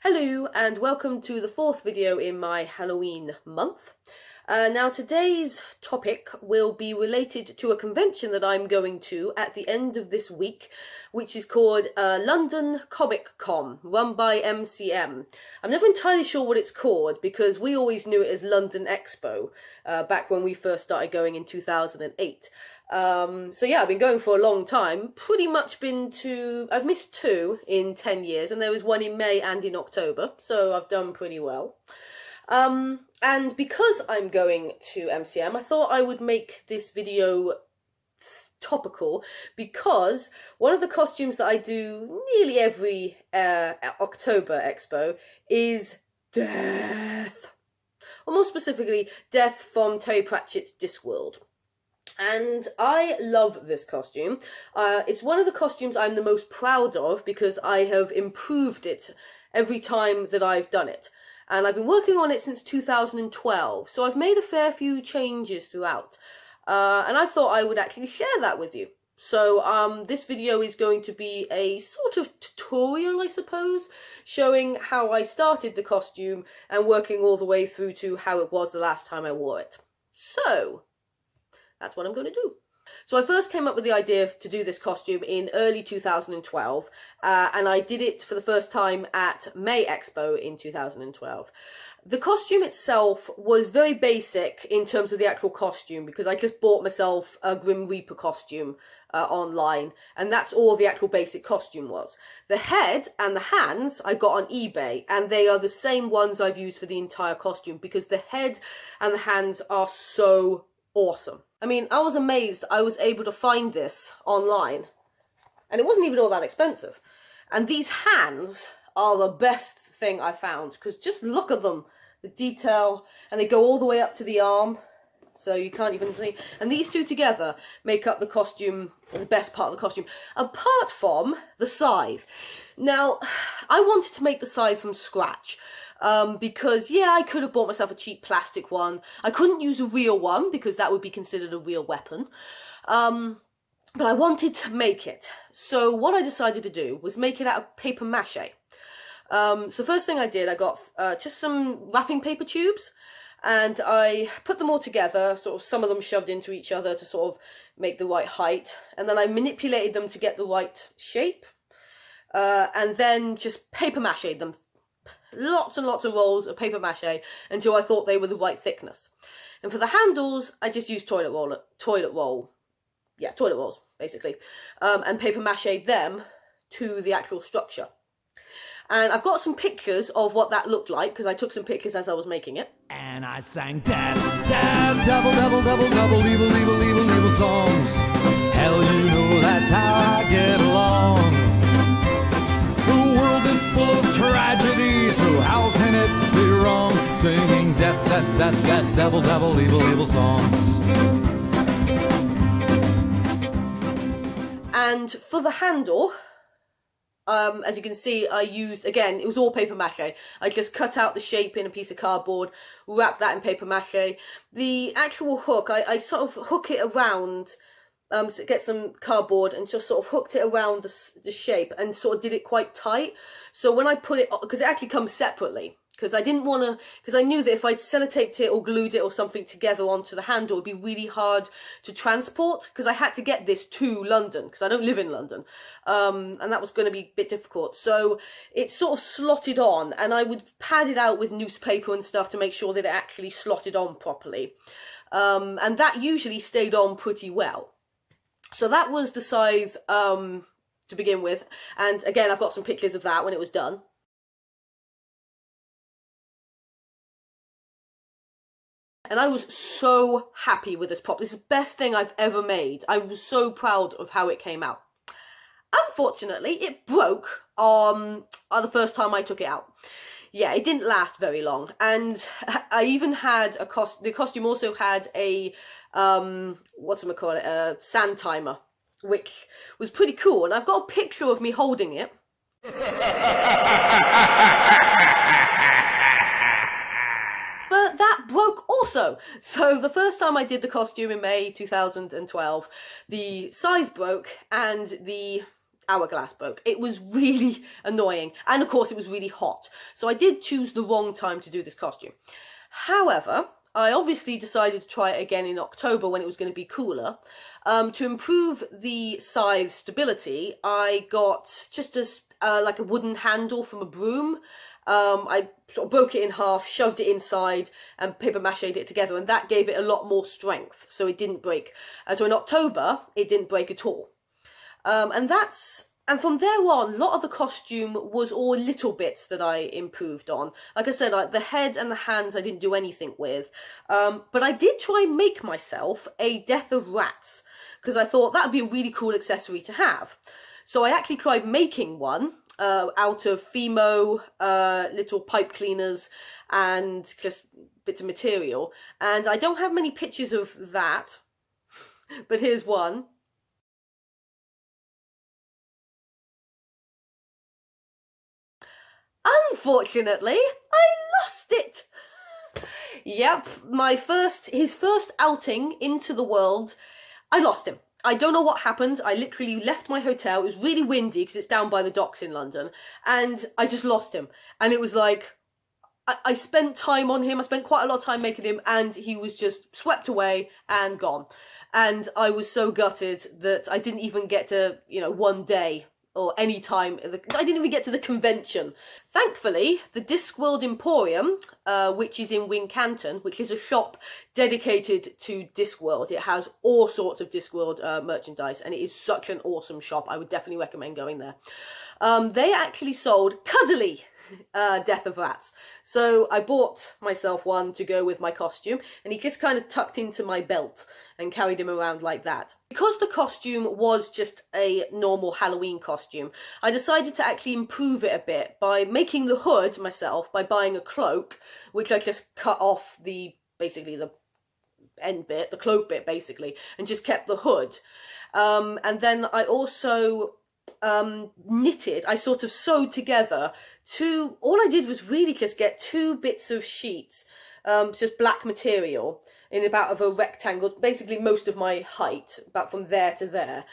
Hello and welcome to the fourth video in my Halloween month. Now today's topic will be related to a convention that I'm going to at the end of this week, which is called London Comic Con, run by MCM. I'm never entirely sure what it's called because we always knew it as London Expo back when we first started going in 2008. So yeah, I've been going for a long time, pretty much I've missed two in 10 years, and there was one in May and in October, so I've done pretty well. And because I'm going to MCM, I thought I would make this video topical because one of the costumes that I do nearly every October Expo is Death. Or more specifically, Death from Terry Pratchett's Discworld. And I love this costume. It's one of the costumes I'm the most proud of because I have improved it every time that I've done it. And I've been working on it since 2012, so I've made a fair few changes throughout. And I thought I would actually share that with you. So this video is going to be a sort of tutorial, I suppose, showing how I started the costume and working all the way through to how it was the last time I wore it. So that's what I'm going to do. So I first came up with the idea to do this costume in early 2012, and I did it for the first time at May Expo in 2012. The costume itself was very basic in terms of the actual costume because I just bought myself a Grim Reaper costume online, and that's all the actual basic costume was. The head and the hands I got on eBay, and they are the same ones I've used for the entire costume because the head and the hands are so awesome. I mean, I was amazed I was able to find this online, and it wasn't even all that expensive. And these hands are the best thing I found, because just look at them, the detail, and they go all the way up to the arm, so you can't even see. And these two together make up the costume, the best part of the costume, apart from the scythe. Now, I wanted to make the scythe from scratch. Because, yeah, I could have bought myself a cheap plastic one. I couldn't use a real one because that would be considered a real weapon. But I wanted to make it. So what I decided to do was make it out of paper mache. So first thing I did, I got just some wrapping paper tubes, and I put them all together, sort of some of them shoved into each other to sort of make the right height. And then I manipulated them to get the right shape. And then just paper mache them. Lots and lots of rolls of paper mache until I thought they were the right thickness. And for the handles, I just used toilet rolls, basically, and paper mache them to the actual structure. And I've got some pictures of what that looked like because I took some pictures as I was making it. And I sang death, death, devil, devil, devil, devil, evil, evil, evil, evil songs. Hell, you know that's how I get along. The world is full of tragedy, so how can it be wrong? Singing death, death, death, death, devil, devil, evil, evil songs. And for the handle, as you can see, I used, again, it was all paper mache. I just cut out the shape in a piece of cardboard, wrapped that in paper mache. The actual hook, I sort of hook it around, get some cardboard and just sort of hooked it around the shape and sort of did it quite tight. So when I put it, because it actually comes separately, because I didn't want to, because I knew that if I'd sellotaped it or glued it or something together onto the handle, it would be really hard to transport, because I had to get this to London, because I don't live in London, and that was going to be a bit difficult. So it sort of slotted on, and I would pad it out with newspaper and stuff to make sure that it actually slotted on properly, and that usually stayed on pretty well. So that was the scythe to begin with, and again I've got some pictures of that when it was done. And I was so happy with this prop. This is the best thing I've ever made. I was so proud of how it came out. Unfortunately, it broke the first time I took it out. Yeah, it didn't last very long. And I even had the costume also had a a sand timer, which was pretty cool. And I've got a picture of me holding it. But that broke also. So the first time I did the costume in May 2012, the scythe broke and the hourglass broke. It was really annoying. And of course it was really hot. So I did choose the wrong time to do this costume. However, I obviously decided to try it again in October when it was going to be cooler. To improve the scythe stability, I got just like a wooden handle from a broom. I sort of broke it in half, shoved it inside, and paper mache'd it together, and that gave it a lot more strength, so it didn't break. So in October, it didn't break at all. And from there on, a lot of the costume was all little bits that I improved on. Like I said, like the head and the hands I didn't do anything with. But I did try and make myself a Death of Rats, because I thought that would be a really cool accessory to have. So I actually tried making one out of Fimo, little pipe cleaners, and just bits of material. And I don't have many pictures of that, but here's one. Unfortunately, I lost it. Yep, his first outing into the world, I lost him. I don't know what happened. I literally left my hotel. It was really windy because it's down by the docks in London, and I just lost him. And it was like, I spent time on him. I spent quite a lot of time making him, and he was just swept away and gone. And I was so gutted that I didn't even get to, one day or any time. I didn't even get to the convention. Thankfully, the Discworld Emporium, which is in Wincanton, which is a shop dedicated to Discworld. It has all sorts of Discworld merchandise, and it is such an awesome shop. I would definitely recommend going there. They actually sold cuddly Death of Rats. So I bought myself one to go with my costume, and he just kind of tucked into my belt and carried him around like that. Because the costume was just a normal Halloween costume, I decided to actually improve it a bit by making the hood myself, by buying a cloak, which I just cut off basically the end bit, the cloak bit basically, and just kept the hood. And then I also knitted, I sort of sewed together all I did was really just get 2 bits of sheets, just black material, in about of a rectangle, basically most of my height, about from there to there.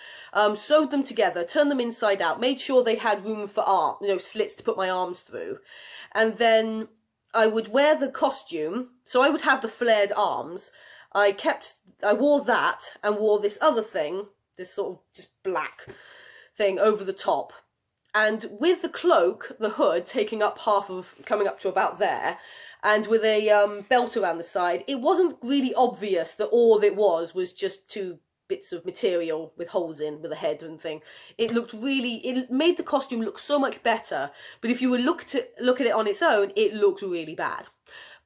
Sewed them together, turned them inside out, made sure they had room for slits to put my arms through. And then I would wear the costume, so I would have the flared arms. I wore that and wore this other thing, this sort of just black thing over the top. And with the cloak, the hood taking up half of, coming up to about there, and with a belt around the side, it wasn't really obvious that all it was just 2 bits of material with holes in, with a head and thing. It made the costume look so much better, but if you would look at it on its own, it looked really bad.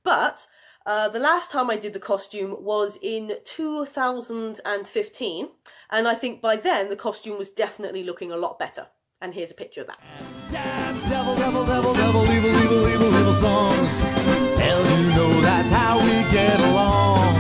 But the last time I did the costume was in 2015, and I think by then the costume was definitely looking a lot better. And here's a picture of that. Dance, devil, devil, devil, devil, evil, evil, evil, evil songs. Hell, you know that's how we get along.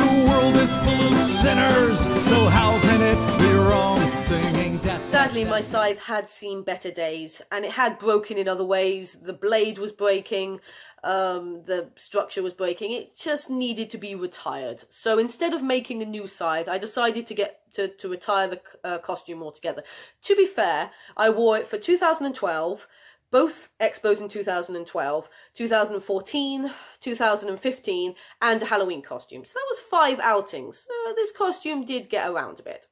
The world is full of sinners, so how can it be wrong? Singing death. Sadly, my scythe had seen better days, and it had broken in other ways. The blade was breaking, the structure was breaking. It just needed to be retired. So instead of making a new scythe, I decided to retire the costume altogether. To be fair, I wore it for 2012, both expos in 2012, 2014, 2015, and a Halloween costume. So that was 5 outings. This costume did get around a bit.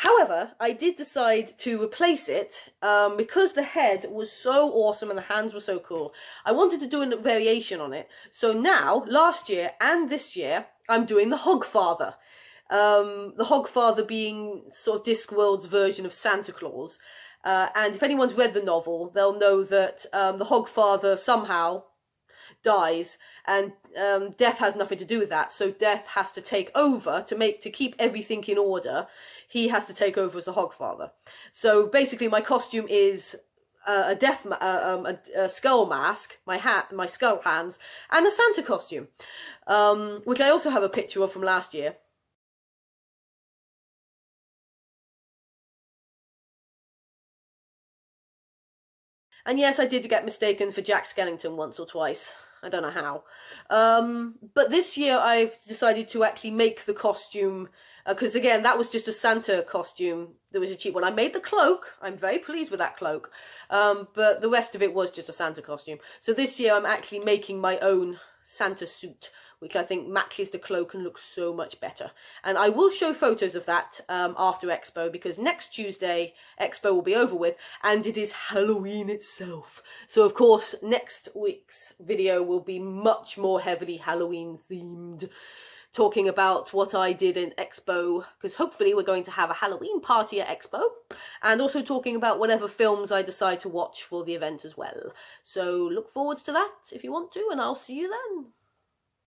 However, I did decide to replace it because the head was so awesome and the hands were so cool. I wanted to do a variation on it. So now, last year and this year, I'm doing the Hogfather. The Hogfather being sort of Discworld's version of Santa Claus. And if anyone's read the novel, they'll know that the Hogfather somehow dies, and Death has nothing to do with that. So Death has to take over to keep everything in order. He has to take over as the Hogfather. So basically, my costume is a skull mask, my hat, my skull hands, and a Santa costume, which I also have a picture of from last year. And yes, I did get mistaken for Jack Skellington once or twice. I don't know how. But this year I've decided to actually make the costume because again, that was just a Santa costume. There was a cheap one. I made the cloak. I'm very pleased with that cloak. But the rest of it was just a Santa costume. So this year I'm actually making my own Santa suit, which I think matches the cloak and looks so much better. And I will show photos of that after Expo, because next Tuesday Expo will be over with and it is Halloween itself. So of course next week's video will be much more heavily Halloween themed, talking about what I did in Expo, because hopefully we're going to have a Halloween party at Expo, and also talking about whatever films I decide to watch for the event as well. So look forward to that if you want to, and I'll see you then.